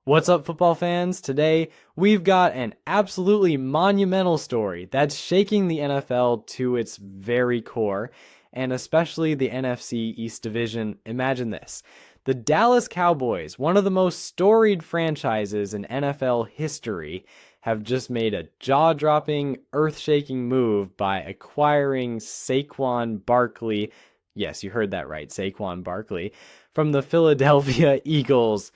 What's up, football fans? Today, we've got an absolutely monumental story that's shaking the NFL to its very core, and especially the NFC East division. Imagine this. The Dallas Cowboys, one of the most storied franchises in NFL history, have just made a jaw-dropping, earth-shaking move by acquiring Saquon Barkley. Yes, you heard that right, Saquon Barkley, from the Philadelphia Eagles.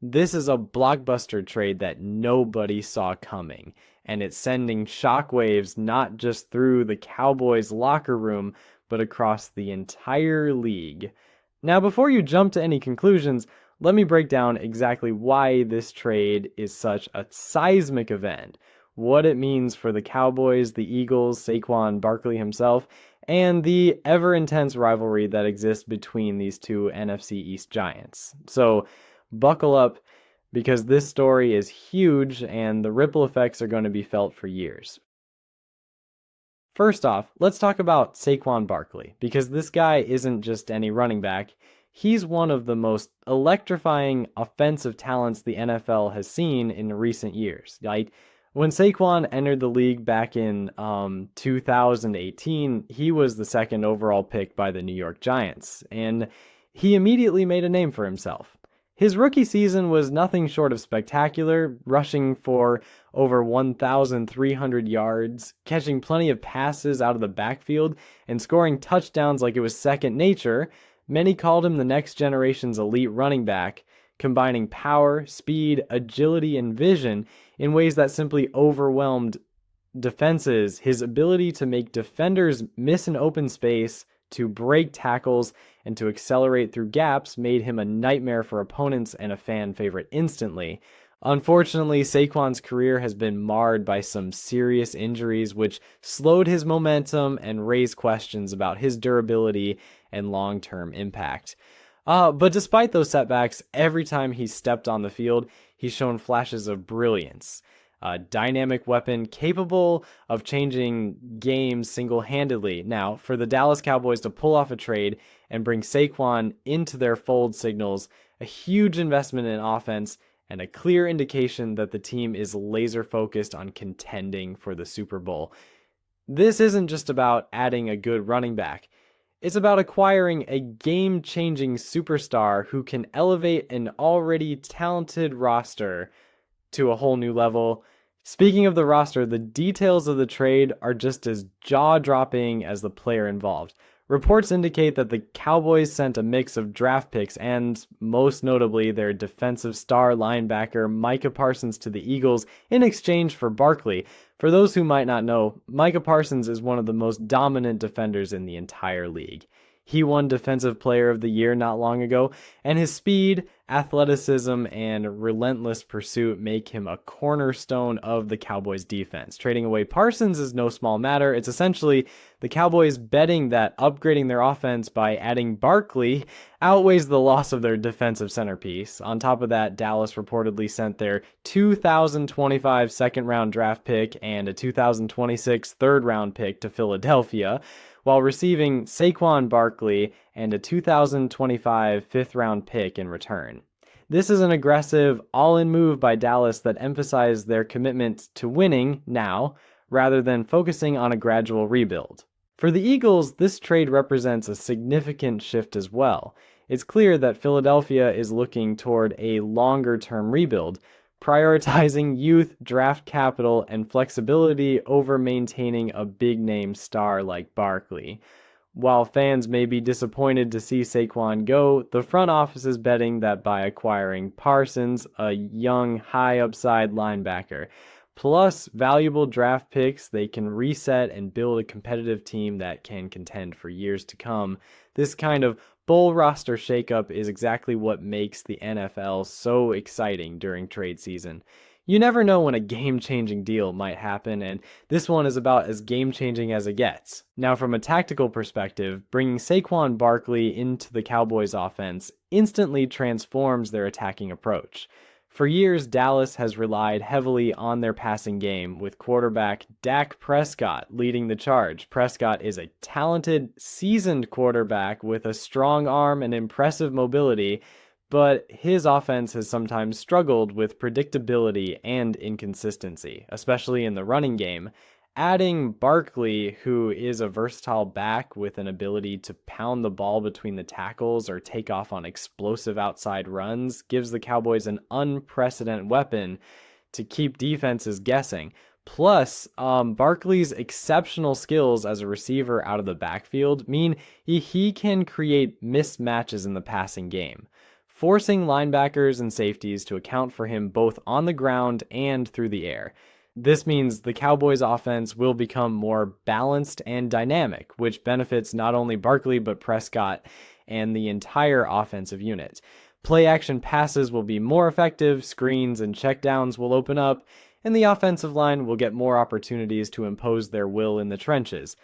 This is a blockbuster trade that nobody saw coming, and it's sending shockwaves not just through the Cowboys locker room, but across the entire league. Now, before you jump to any conclusions, let me break down exactly why this trade is such a seismic event, what it means for the Cowboys, the Eagles, Saquon Barkley himself, and the ever-intense rivalry that exists between these two NFC East giants. So, buckle up, because this story is huge and the ripple effects are going to be felt for years. First off, let's talk about Saquon Barkley, because this guy isn't just any running back. He's one of the most electrifying offensive talents the NFL has seen in recent years. Like, when Saquon entered the league back in 2018, he was the second overall pick by the New York Giants, and he immediately made a name for himself. His rookie season was nothing short of spectacular, rushing for over 1,300 yards, catching plenty of passes out of the backfield, and scoring touchdowns like it was second nature. Many called him the next generation's elite running back, combining power, speed, agility, and vision in ways that simply overwhelmed defenses. His ability to make defenders miss an open space, to break tackles, and to accelerate through gaps made him a nightmare for opponents and a fan favorite instantly. Unfortunately, Saquon's career has been marred by some serious injuries, which slowed his momentum and raised questions about his durability and long-term impact. But despite those setbacks, every time he stepped on the field, he's shown flashes of brilliance. A dynamic weapon capable of changing games single-handedly. Now, for the Dallas Cowboys to pull off a trade and bring Saquon into their fold signals a huge investment in offense and a clear indication that the team is laser-focused on contending for the Super Bowl. This isn't just about adding a good running back. It's about acquiring a game-changing superstar who can elevate an already talented roster to a whole new level. Speaking of the roster, the details of the trade are just as jaw-dropping as the player involved. Reports indicate that the Cowboys sent a mix of draft picks and, most notably, their defensive star linebacker Micah Parsons to the Eagles in exchange for Barkley. For those who might not know, Micah Parsons is one of the most dominant defenders in the entire league. He won Defensive Player of the Year not long ago, and his speed, athleticism, and relentless pursuit make him a cornerstone of the Cowboys' defense. Trading away Parsons is no small matter. It's essentially the Cowboys betting that upgrading their offense by adding Barkley outweighs the loss of their defensive centerpiece. On top of that, Dallas reportedly sent their 2025 second-round draft pick and a 2026 third-round pick to Philadelphia, while receiving Saquon Barkley and a 2025 fifth-round pick in return. This is an aggressive, all-in move by Dallas that emphasized their commitment to winning now, rather than focusing on a gradual rebuild. For the Eagles, this trade represents a significant shift as well. It's clear that Philadelphia is looking toward a longer-term rebuild, prioritizing youth, draft capital, and flexibility over maintaining a big-name star like Barkley. While fans may be disappointed to see Saquon go, the front office is betting that by acquiring Parsons, a young, high-upside linebacker, plus valuable draft picks, they can reset and build a competitive team that can contend for years to come. This kind of bull roster shakeup is exactly what makes the NFL so exciting during trade season. You never know when a game-changing deal might happen, and this one is about as game-changing as it gets. Now, from a tactical perspective, bringing Saquon Barkley into the Cowboys' offense instantly transforms their attacking approach. For years, Dallas has relied heavily on their passing game, with quarterback Dak Prescott leading the charge. Prescott is a talented, seasoned quarterback with a strong arm and impressive mobility, but his offense has sometimes struggled with predictability and inconsistency, especially in the running game. Adding Barkley, who is a versatile back with an ability to pound the ball between the tackles or take off on explosive outside runs, gives the Cowboys an unprecedented weapon to keep defenses guessing. Plus, Barkley's exceptional skills as a receiver out of the backfield mean he can create mismatches in the passing game, forcing linebackers and safeties to account for him both on the ground and through the air. This means the Cowboys' offense will become more balanced and dynamic, which benefits not only Barkley but Prescott and the entire offensive unit. Play-action passes will be more effective, screens and checkdowns will open up, and the offensive line will get more opportunities to impose their will in the trenches.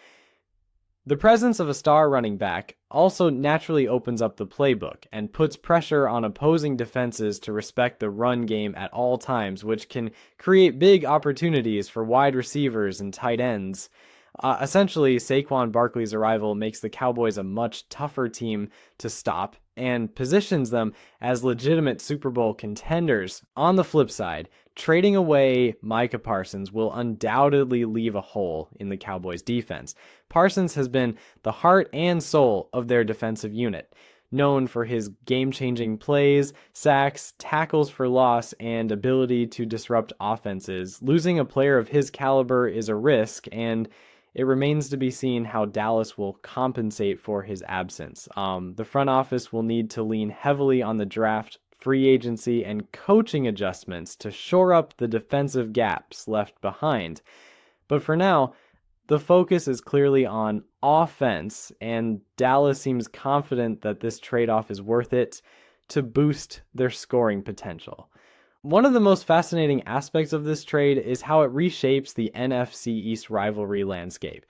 The presence of a star running back also naturally opens up the playbook and puts pressure on opposing defenses to respect the run game at all times, which can create big opportunities for wide receivers and tight ends. Essentially, Saquon Barkley's arrival makes the Cowboys a much tougher team to stop and positions them as legitimate Super Bowl contenders. On the flip side, trading away Micah Parsons will undoubtedly leave a hole in the Cowboys' defense. Parsons has been the heart and soul of their defensive unit, known for his game-changing plays, sacks, tackles for loss, and ability to disrupt offenses. Losing a player of his caliber is a risk, and it remains to be seen how Dallas will compensate for his absence. The front office will need to lean heavily on the draft, free agency, and coaching adjustments to shore up the defensive gaps left behind. But for now, the focus is clearly on offense, and Dallas seems confident that this trade-off is worth it to boost their scoring potential. One of the most fascinating aspects of this trade is how it reshapes the NFC East rivalry landscape.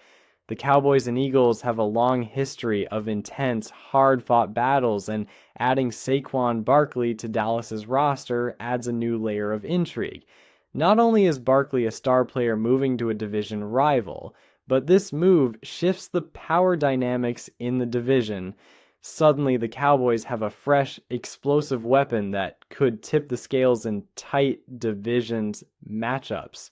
The Cowboys and Eagles have a long history of intense, hard-fought battles, and adding Saquon Barkley to Dallas's roster adds a new layer of intrigue. Not only is Barkley a star player moving to a division rival, but this move shifts the power dynamics in the division. Suddenly, the Cowboys have a fresh, explosive weapon that could tip the scales in tight divisions matchups.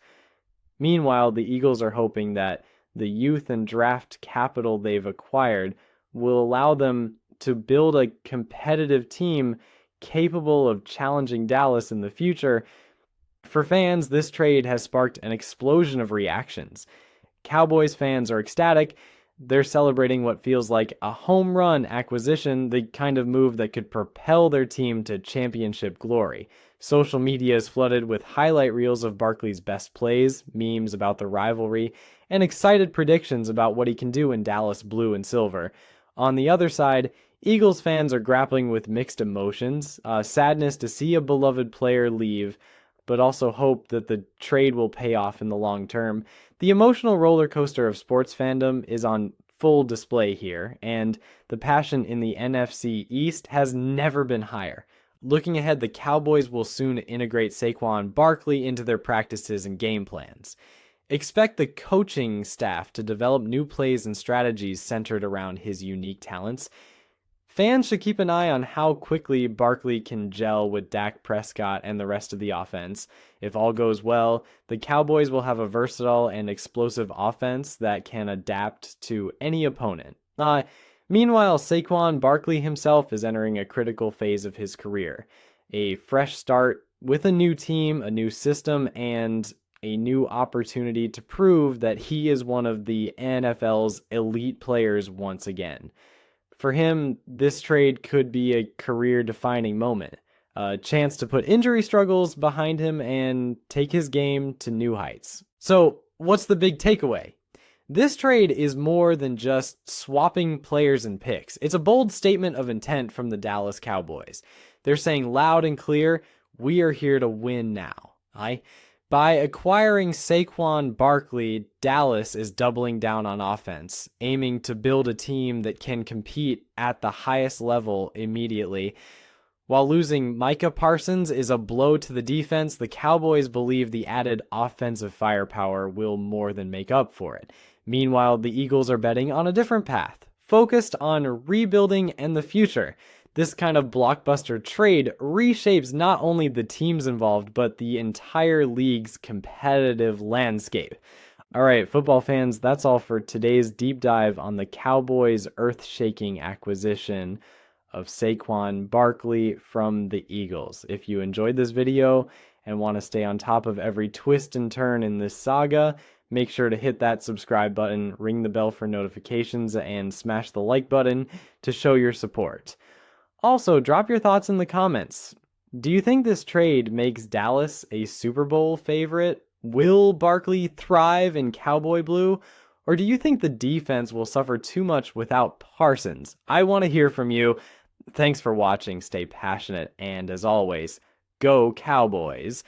Meanwhile, the Eagles are hoping that the youth and draft capital they've acquired will allow them to build a competitive team capable of challenging Dallas in the future. For fans, this trade has sparked an explosion of reactions. Cowboys fans are ecstatic. They're celebrating what feels like a home run acquisition, the kind of move that could propel their team to championship glory. Social media is flooded with highlight reels of Barkley's best plays, memes about the rivalry, and excited predictions about what he can do in Dallas blue and silver. On the other side, Eagles fans are grappling with mixed emotions, sadness to see a beloved player leave, but also hope that the trade will pay off in the long term. The emotional roller coaster of sports fandom is on full display here, and the passion in the NFC East has never been higher. Looking ahead, the Cowboys will soon integrate Saquon Barkley into their practices and game plans. Expect the coaching staff to develop new plays and strategies centered around his unique talents. Fans should keep an eye on how quickly Barkley can gel with Dak Prescott and the rest of the offense. If all goes well, the Cowboys will have a versatile and explosive offense that can adapt to any opponent. Meanwhile, Saquon Barkley himself is entering a critical phase of his career. A fresh start with a new team, a new system, and a new opportunity to prove that he is one of the NFL's elite players once again. For him, this trade could be a career-defining moment, a chance to put injury struggles behind him and take his game to new heights. So, what's the big takeaway? This trade is more than just swapping players and picks. It's a bold statement of intent from the Dallas Cowboys. They're saying loud and clear, we are here to win now. By acquiring Saquon Barkley, Dallas is doubling down on offense, aiming to build a team that can compete at the highest level immediately. While losing Micah Parsons is a blow to the defense, the Cowboys believe the added offensive firepower will more than make up for it. Meanwhile, the Eagles are betting on a different path, focused on rebuilding and the future. This kind of blockbuster trade reshapes not only the teams involved, but the entire league's competitive landscape. All right, football fans, that's all for today's deep dive on the Cowboys' earth-shaking acquisition of Saquon Barkley from the Eagles. If you enjoyed this video and want to stay on top of every twist and turn in this saga, make sure to hit that subscribe button, ring the bell for notifications, and smash the like button to show your support. Also, drop your thoughts in the comments. Do you think this trade makes Dallas a Super Bowl favorite? Will Barkley thrive in cowboy blue? Or do you think the defense will suffer too much without Parsons? I want to hear from you. Thanks for watching, stay passionate, and as always, go Cowboys!